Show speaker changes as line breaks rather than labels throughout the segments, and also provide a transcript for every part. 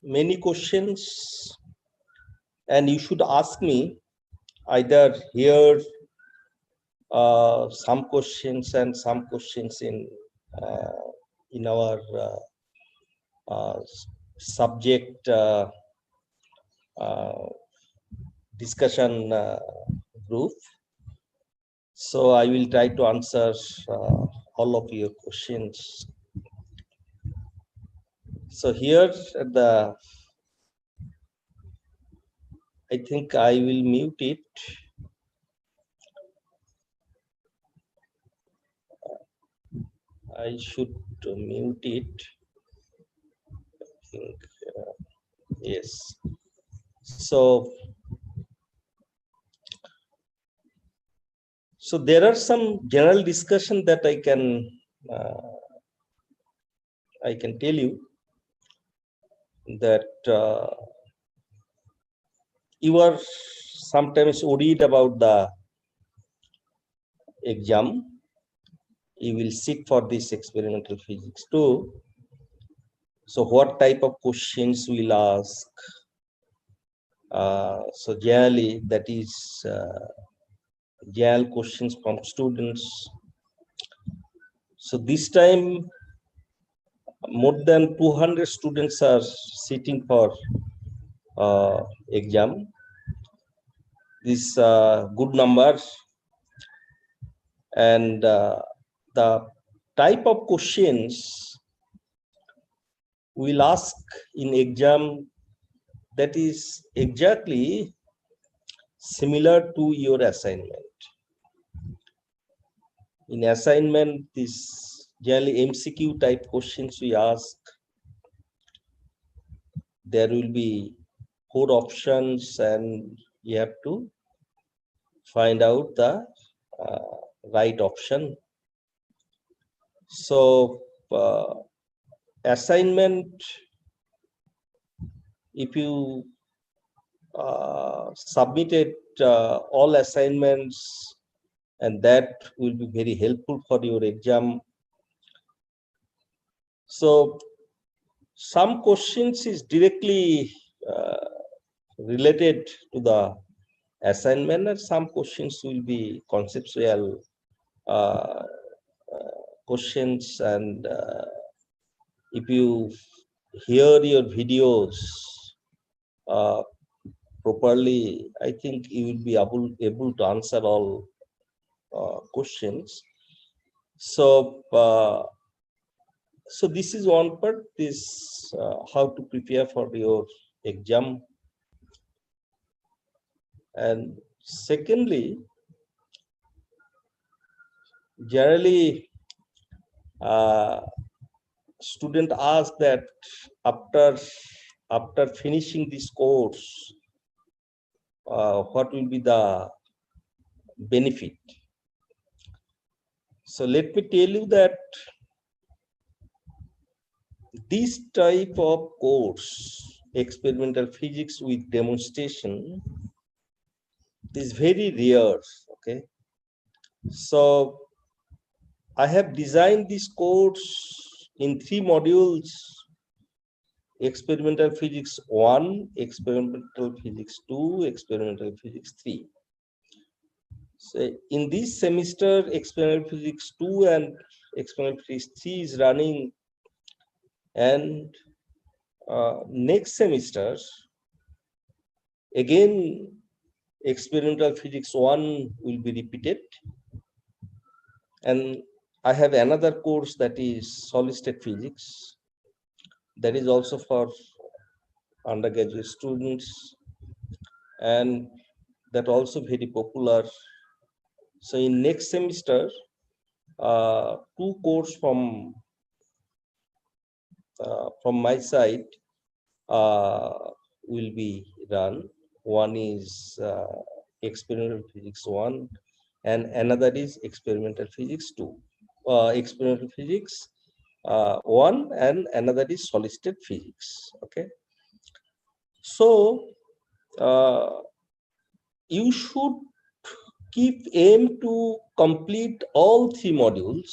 many questions, and you should ask me either here some questions and some questions in our subject discussion group. So I will try to answer all of your questions. So here I think I will mute it. I should mute it. I think yes. So there are some general discussion that I can tell you that you are sometimes worried about the exam. You will sit for this experimental physics too. So what type of questions we'll ask? So generally that is general questions from students. So this time more than 200 students are sitting for exam. This good number, and the type of questions we'll ask in exam, that is exactly similar to your assignment. In assignment, this generally MCQ type questions we ask. There will be 4 options, and you have to find out the right option. So assignment, if you submitted all assignments, and that will be very helpful for your exam. So some questions is directly related to the assignment, and some questions will be conceptual questions. And if you hear your videos properly, I think you will be able to answer all questions. So so this is one part, this how to prepare for your exam. And secondly, generally student ask that after finishing this course, what will be the benefit? So let me tell you that this type of course, experimental physics with demonstration, is very rare. Okay, so I have designed this course in 3 modules: experimental physics 1, experimental physics 2, experimental physics 3. So in this semester, experimental physics 2 and experimental physics 3 is running, and next semester again experimental physics 1 will be repeated, and I have another course that is solid state physics, that is also for undergraduate students, and that also very popular. So in next semester, 2 courses from my side will be run. One is experimental physics 1, and another is experimental physics 2. Experimental physics 1, and another is solid state physics. Okay, so you should keep aim to complete all 3 modules.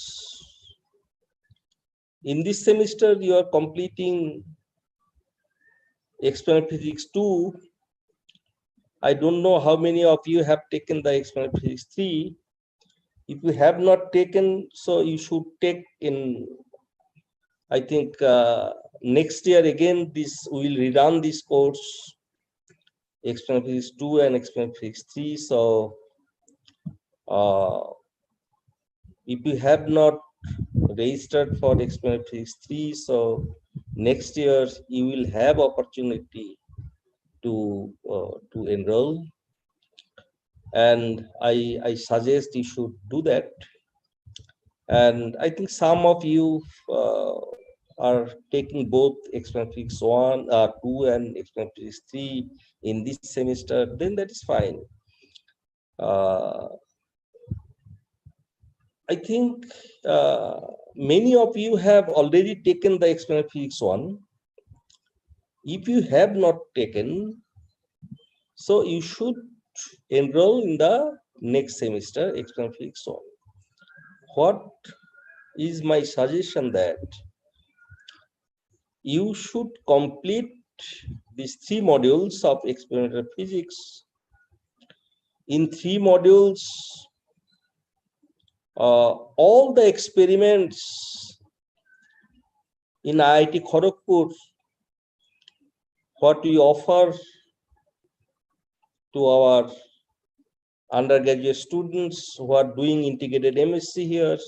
In this semester, you are completing experimental physics 2, I don't know how many of you have taken the experimental physics 3. If you have not taken, so you should take in, I think next year again, this we will rerun this course, experimental physics 2 and experimental physics 3. So if you have not registered for experimental physics 3, so next year you will have opportunity to enroll, and I suggest you should do that. And I think some of you are taking both experimental physics 1, 2 and experimental physics 3 in this semester, then that is fine. I think many of you have already taken the experimental physics 1. If you have not taken, so you should enroll in the next semester, experimental physics 1. What is my suggestion? That you should complete these 3 modules of experimental physics. In 3 modules, all the experiments in IIT Kharagpur, what we offer to our undergraduate students who are doing integrated MSc here,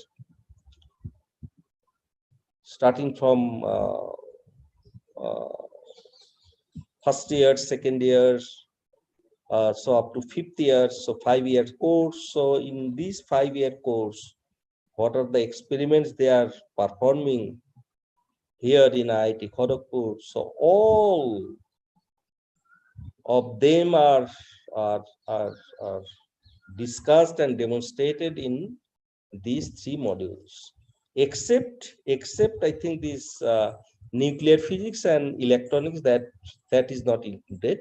starting from first year, second year, so up to 5th year, so 5-year course. So in this 5-year course, what are the experiments they are performing here in IIT Kharagpur? So all of them are discussed and demonstrated in these 3 modules, except I think this nuclear physics and electronics, that is not included.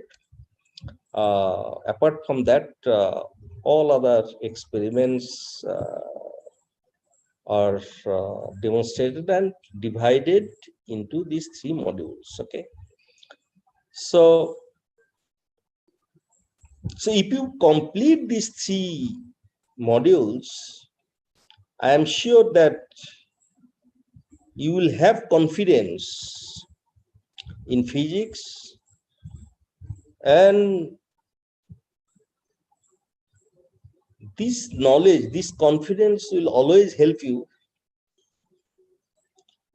Apart from that, all other experiments are demonstrated and divided into these 3 modules. Okay, so if you complete these 3 modules, I am sure that you will have confidence in physics, and this knowledge, this confidence will always help you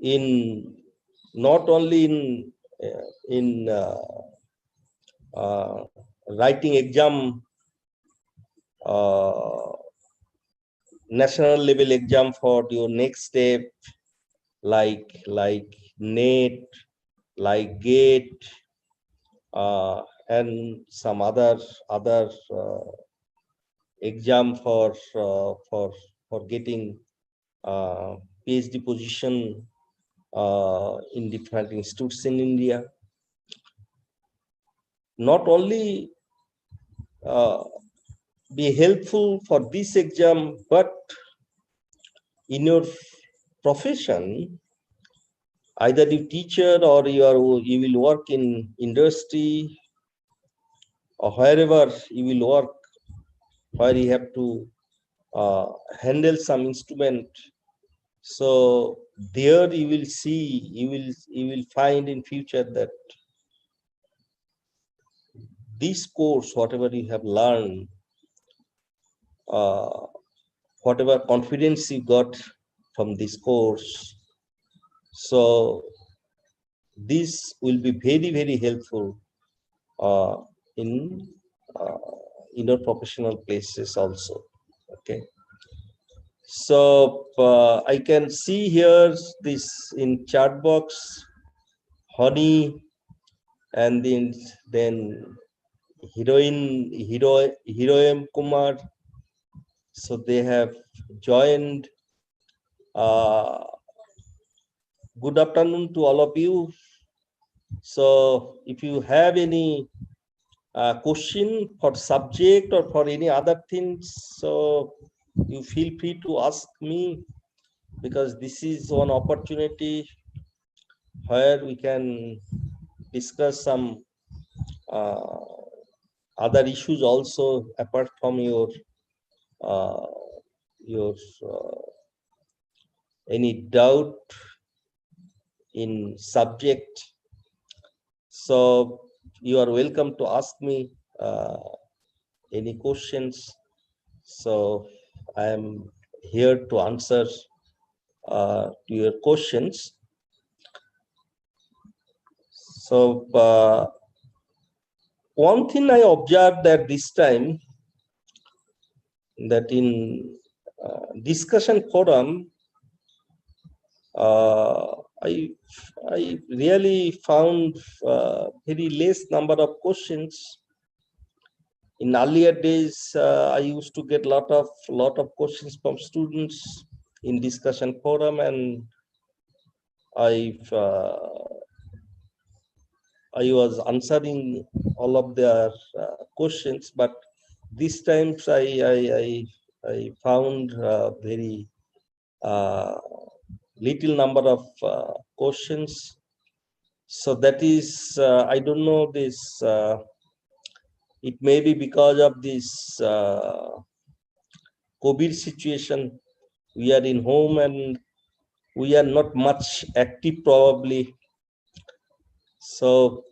in not only in writing exam, national level exam for your next step, like NET, like GATE, and some other exam for getting PhD position in different institutes in India. Not only be helpful for this exam, but in your profession, either you teacher or you will work in industry, or wherever you will work, where you have to handle some instrument. So there you will see, you will find in future that this course, whatever you have learned, whatever confidence you got from this course, so this will be very, very helpful in your professional places also. Okay, so I can see here this in chat box, honey, and then heroine Kumar. So they have joined. Good afternoon to all of you. So if you have any question for subject or for any other things, so you feel free to ask me, because this is one opportunity where we can discuss some other issues also apart from uh, your any doubt in subject. So you are welcome to ask me any questions. So I am here to answer to your questions. So one thing I observed at this time, that in discussion forum, I really found very less number of questions. In earlier days, I used to get lot of questions from students in discussion forum, and I was answering all of their questions. But this times I found very little number of questions. So that is, I don't know this. It may be because of this COVID situation. We are in home and we are not much active probably. So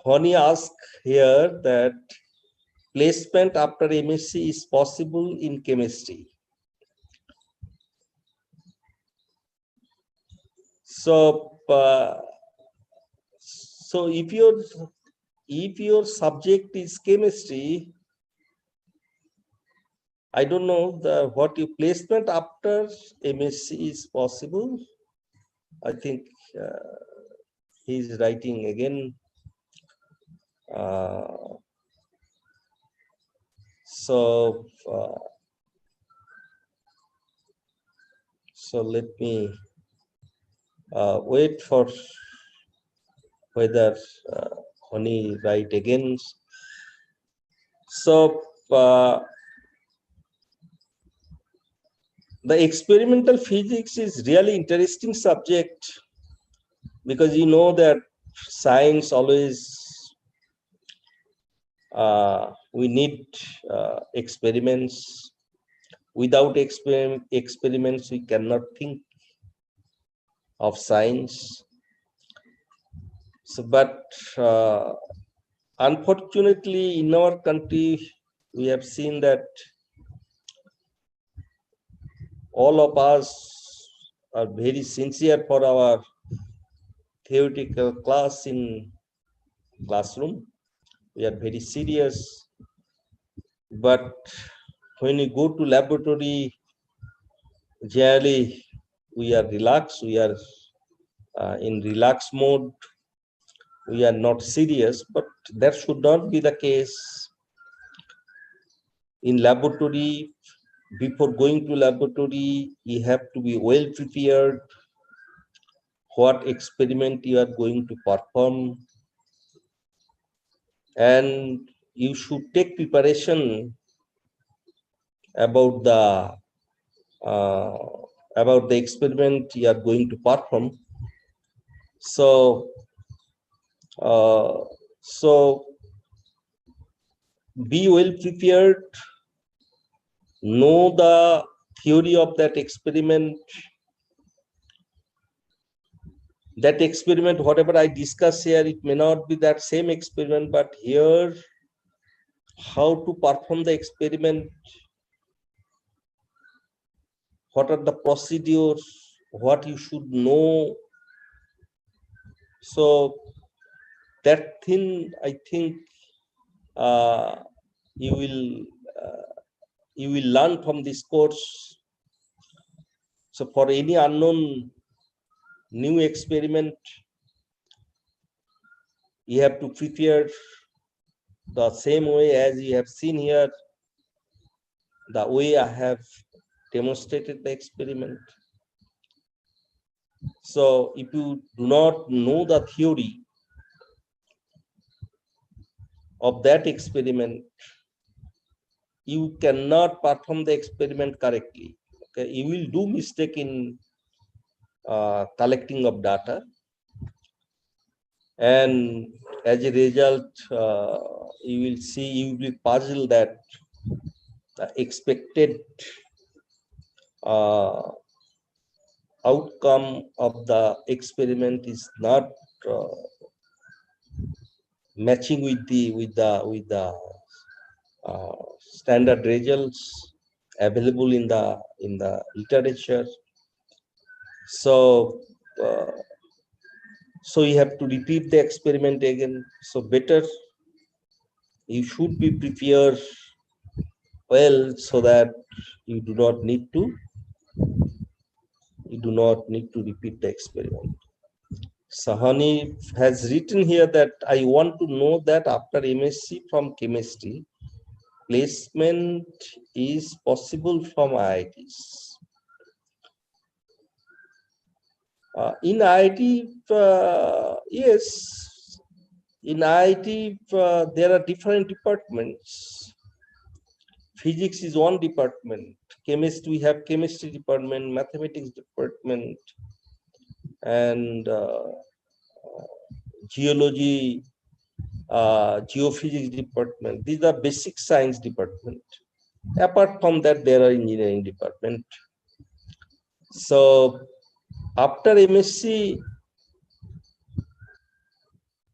Honey asked here that placement after MSc is possible in chemistry. So so if your subject is chemistry, I don't know what your placement after MSc is possible. I think he's writing again. So let me wait for whether Honey write again. So the experimental physics is really interesting subject, because you know that science always we need experiments. Without experiments, we cannot think of science. So, but unfortunately, in our country, we have seen that all of us are very sincere for our theoretical class in classroom. We are very serious. But when we go to laboratory, generally we are relaxed. We are in relaxed mode. We are not serious, but that should not be the case. In laboratory, before going to laboratory, you have to be well prepared what experiment you are going to perform, and you should take preparation about the experiment you are going to perform. So be well prepared, know the theory of that experiment. That experiment, whatever I discuss here, it may not be that same experiment, but here, how to perform the experiment, what are the procedures, what you should know. So that thing, I think, you will learn from this course. So for any unknown new experiment, you have to prepare the same way as you have seen here, the way I have demonstrated the experiment. So if you do not know the theory of that experiment, you cannot perform the experiment correctly. Okay, you will do mistake in collecting of data, and as a result, you will see, you will be puzzled that the expected outcome of the experiment is not uh, matching with the standard results available in the literature. So so you have to repeat the experiment again. So better you should be prepared well, so that you do not need to repeat the experiment. Sahani has written here that I want to know that after MSc from chemistry, placement is possible from IITs. In IIT, yes, in IIT there are different departments. Physics is one department. Chemistry, we have chemistry department, mathematics department, and geology, geophysics department. These are basic science department. Apart from that, there are engineering department. So after MSc,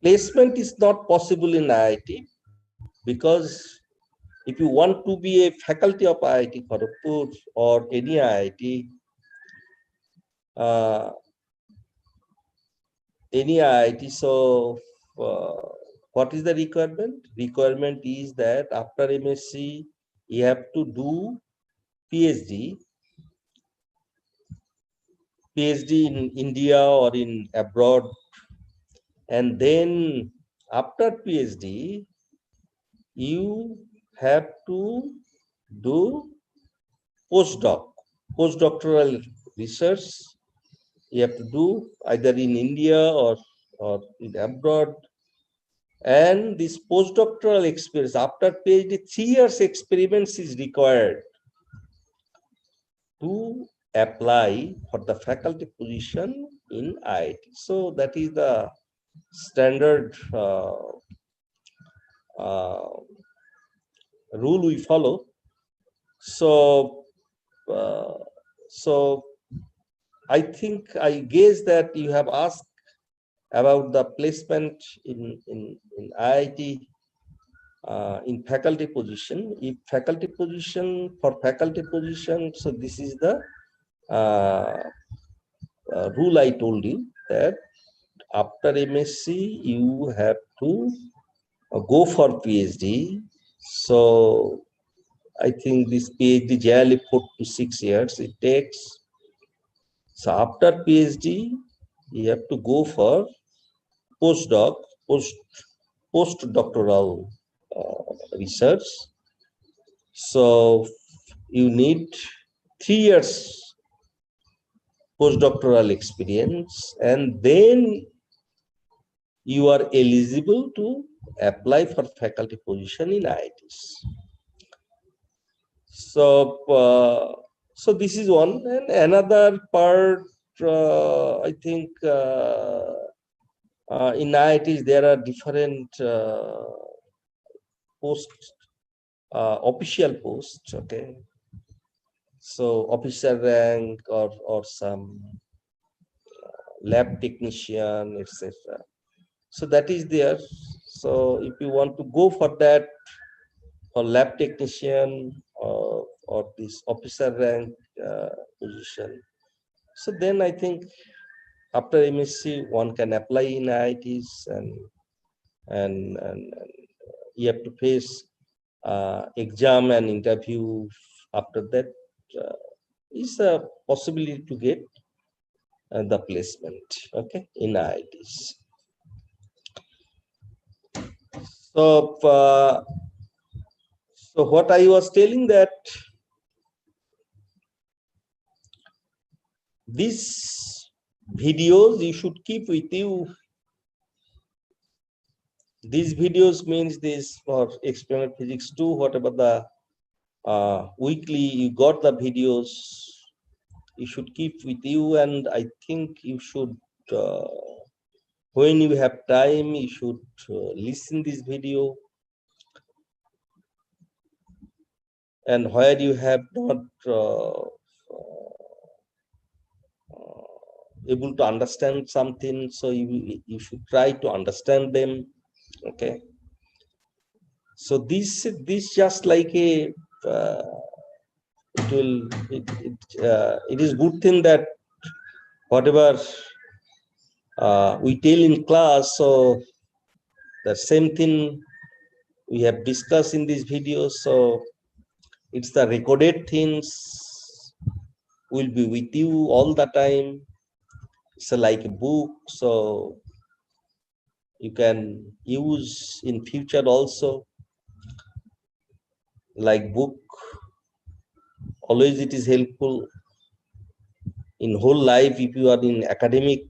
placement is not possible in IIT, because if you want to be a faculty of IIT Kharagpur or any IIT, so what is the requirement? Requirement is that after MSc, you have to do PhD in India or in abroad, and then after PhD, you have to do postdoctoral research. You have to do either in India or in abroad. And this postdoctoral experience, after PhD, 3 years experiments is required to apply for the faculty position in IIT. So that is the standard rule we follow. So so I guess that you have asked about the placement in IIT in faculty position. If faculty position, so this is the rule I told you, that after MSc you have to go for PhD. So I think this PhD generally 4 to 6 years it takes. So after PhD, you have to go for postdoctoral research. So you need 3 years postdoctoral experience, and then you are eligible to apply for faculty position in IITs. So so this is one, and another part, I think in IITs there are different posts, official posts. Okay, so officer rank or some lab technician, etc. So that is there. So if you want to go for that, for lab technician or this officer rank position, so then I think after MSc one can apply in IITs, and you have to face exam and interview. After that is a possibility to get the placement, okay, in IITs. So so what I was telling, that these videos you should keep with you. These videos means this for experimental physics 2, whatever the weekly you got the videos, you should keep with you, and I think you should when you have time, you should listen this video, and where you have not able to understand something, so you should try to understand them. Okay, so this just like a it is good thing that whatever we tell in class, so the same thing we have discussed in this video, so it's the recorded things will be with you all the time. It's like a book, so you can use in future also. Like book, always it is helpful in whole life. If you are in academic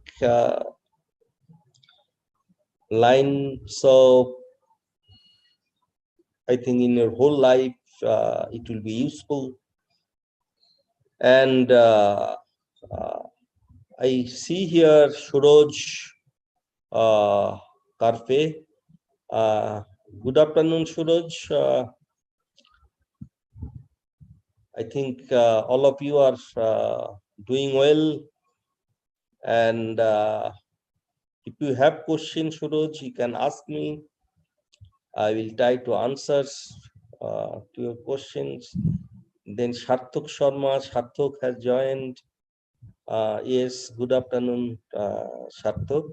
line, so I think in your whole life it will be useful. And I see here Suraj Karpe. Good afternoon, Suraj. I think all of you are doing well. And if you have questions, Suraj, you can ask me. I will try to answer to your questions. Then Sarthak Sharma, Sarthak has joined. Yes, good afternoon, Sarthak.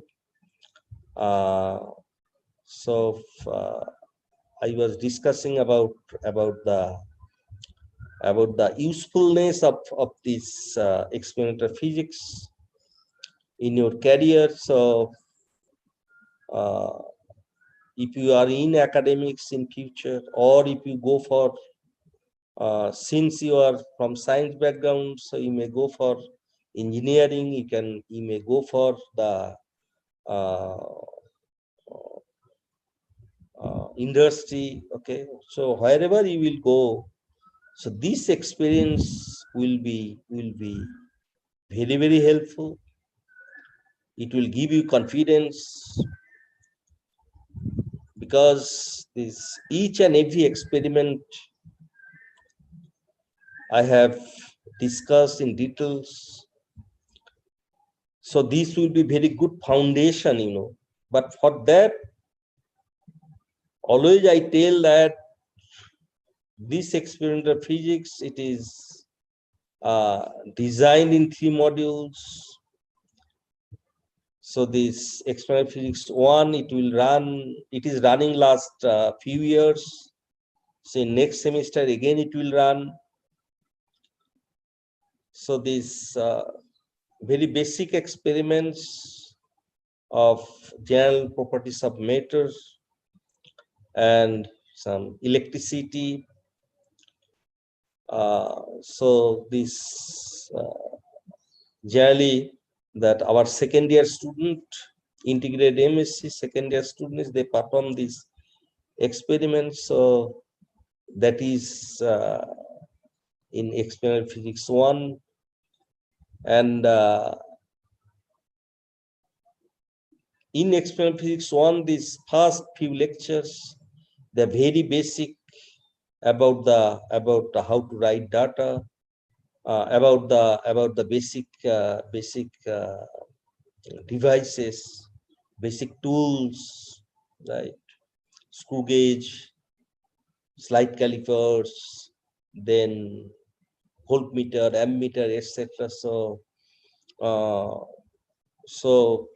So I was discussing about the usefulness of this experimental physics in your career. So if you are in academics in future, or if you go for since you are from science background, so you may go for engineering, you may go for the industry. Okay, so wherever you will go, so this experience will be very, very helpful. It will give you confidence, because this each and every experiment I have discussed in details. So this will be very good foundation, But for that, always I tell that this experimental physics, it is designed in 3 modules. So this experimental physics 1, it is running last few years. So next semester again it will run. So these very basic experiments of general properties of matter and some electricity. So this generally that our second year student, integrated MSc second year students, they perform these experiments. So that is in experimental physics 1. And in experimental physics 1, these first few lectures, they're very basic about how to write data, about the basic devices, basic tools, right? Screw gauge, slide calipers, then voltmeter, ammeter, etc. So so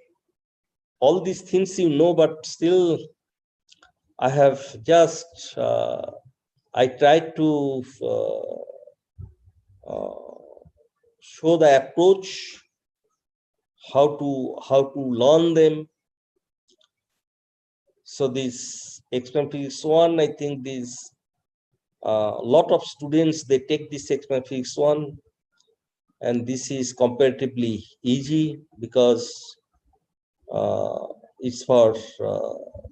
all these things but still I have just I tried to show the approach, how to learn them. So this experimental physics 1, I think this lot of students, they take this experimental physics 1, and this is comparatively easy, because it's for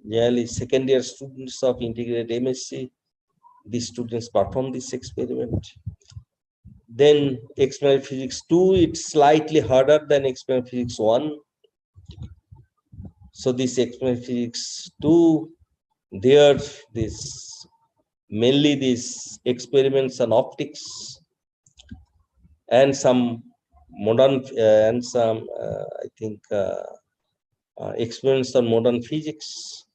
nearly second year students of integrated MSc. These students perform this experiment. Then experimental physics 2, it's slightly harder than experimental physics 1. So this experimental physics 2, there this mainly these experiments on optics and some modern and some I think experiments on modern physics.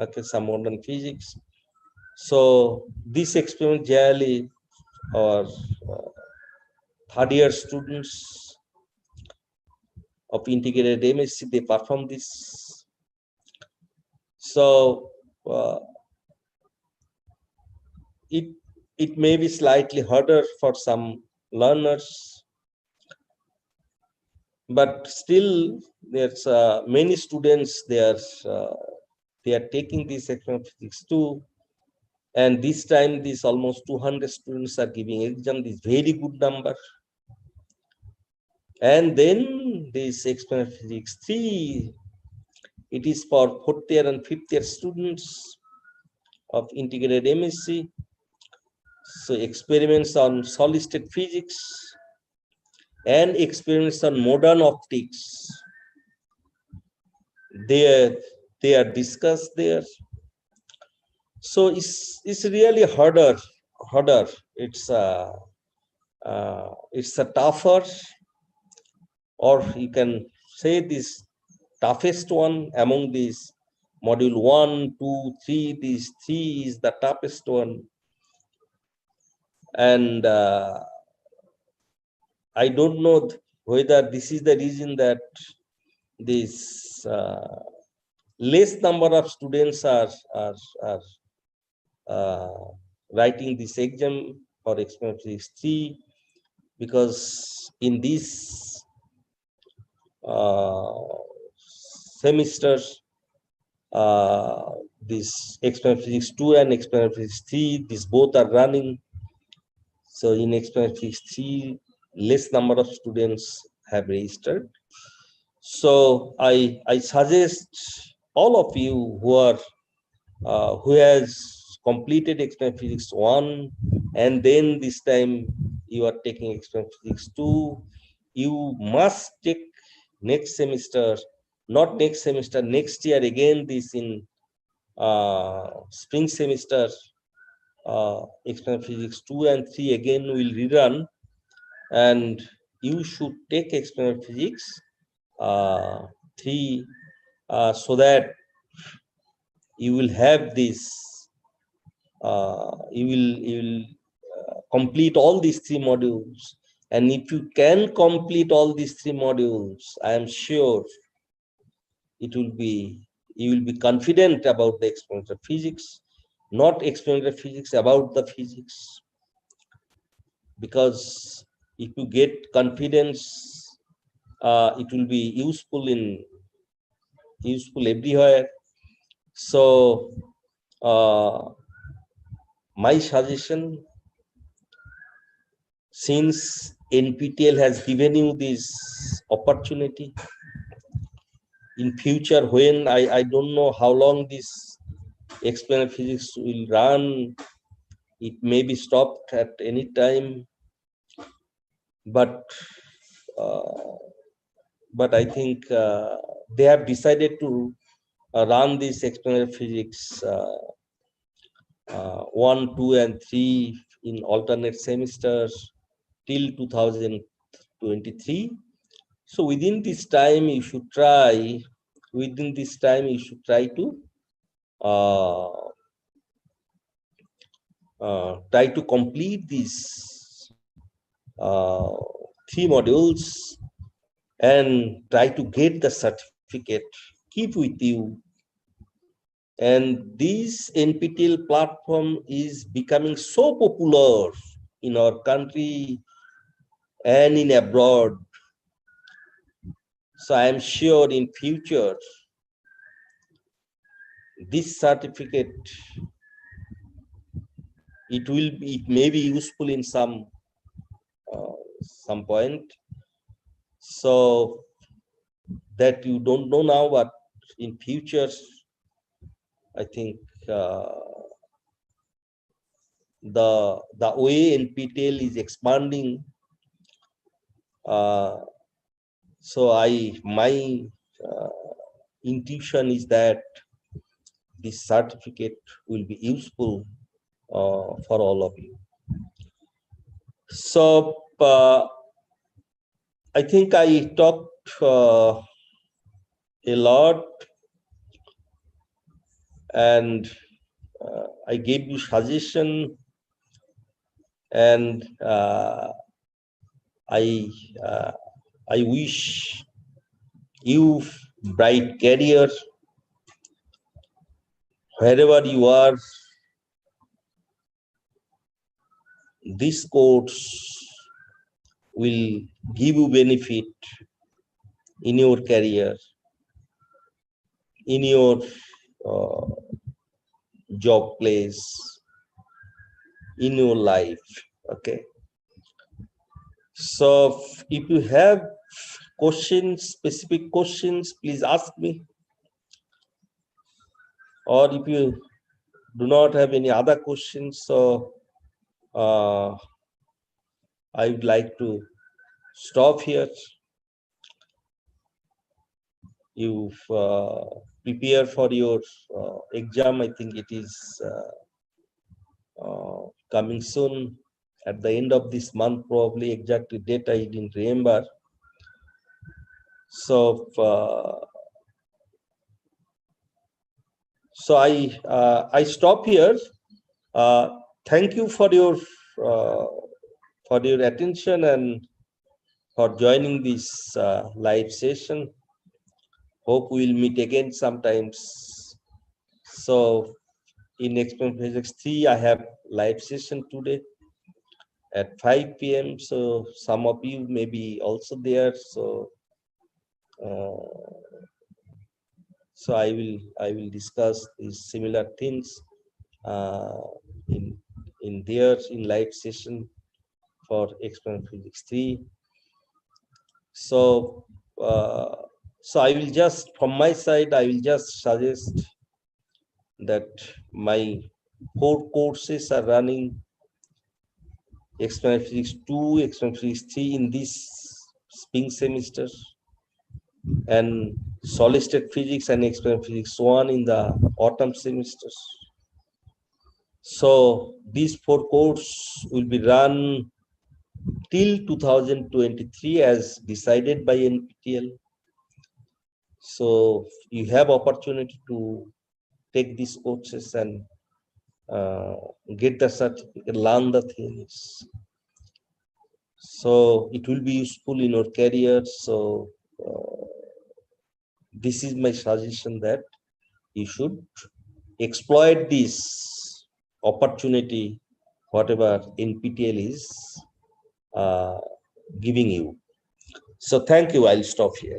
Okay, some modern physics. So this experiment generally our third year students of integrated MSc, they perform this. So it it may be slightly harder for some learners, but still there's many students they are taking this experimental physics too. And this time, this almost 200 students are giving exam. This very good number. And then this experimental physics 3, it is for 4th year and 5th year students of integrated MSc. So experiments on solid state physics and experiments on modern optics, they are discussed there. So it's really harder. It's a tougher, or you can say this toughest one among these module 1, 2, 3. These 3 is the toughest one. And I don't know whether this is the reason that this less number of students are writing this exam for experimental physics 3, because in this semester this experimental physics 2 and experimental physics 3, these both are running. So in experimental physics 3, less number of students have registered. So I suggest all of you who has completed experimental physics 1, and then this time you are taking experimental physics 2, you must take next semester, not next semester, next year again, this in spring semester, experimental physics 2 and 3 again will rerun, and you should take experimental physics 3 so that you will have this you will complete all these 3 modules. And if you can complete all these 3 modules, I am sure it will be, you will be confident about the experimental physics, not experimental physics, about the physics. Because if you get confidence, it will be useful everywhere. So my suggestion, since NPTEL has given you this opportunity, in future, when I don't know how long this experimental physics will run, it may be stopped at any time, but I think they have decided to run this experimental physics 1, 2, and 3 in alternate semesters till 2023. So within this time, you should try. Within this time, you should try to complete these 3 modules and try to get the certificate. Keep with you. And this NPTEL platform is becoming so popular in our country and in abroad. So I am sure in future, this certificate, it may be useful in some point. So that you don't know now, but in future, I think the way NPTEL is expanding. So my intuition is that this certificate will be useful for all of you. So I think I talked a lot, and I gave you suggestion, and I wish you bright career wherever you are. This course will give you benefit in your career, in your uh, job place, in your life. Okay. So if you have questions, specific questions, please ask me. Or if you do not have any other questions, so I would like to stop here. You prepare for your exam. I think it is coming soon at the end of this month, probably. Exactly date I didn't remember. So I stop here. Thank you for your attention and for joining this live session. Hope we'll meet again sometimes. So in Experiment Physics 3, I have live session today at 5 p.m. So some of you may be also there. So so I will discuss these similar things in live session for Experiment Physics 3. So so I will just, from my side, I will just suggest that my 4 courses are running: Experiment Physics 2, Experiment Physics 3 in this spring semester, and Solid State Physics and Experiment Physics 1 in the autumn semesters. So these 4 courses will be run till 2023 as decided by NPTEL. So you have opportunity to take these courses and get the certificate, learn the things. So it will be useful in your career. So this is my suggestion, that you should exploit this opportunity, whatever NPTEL is giving you. So thank you. I'll stop here.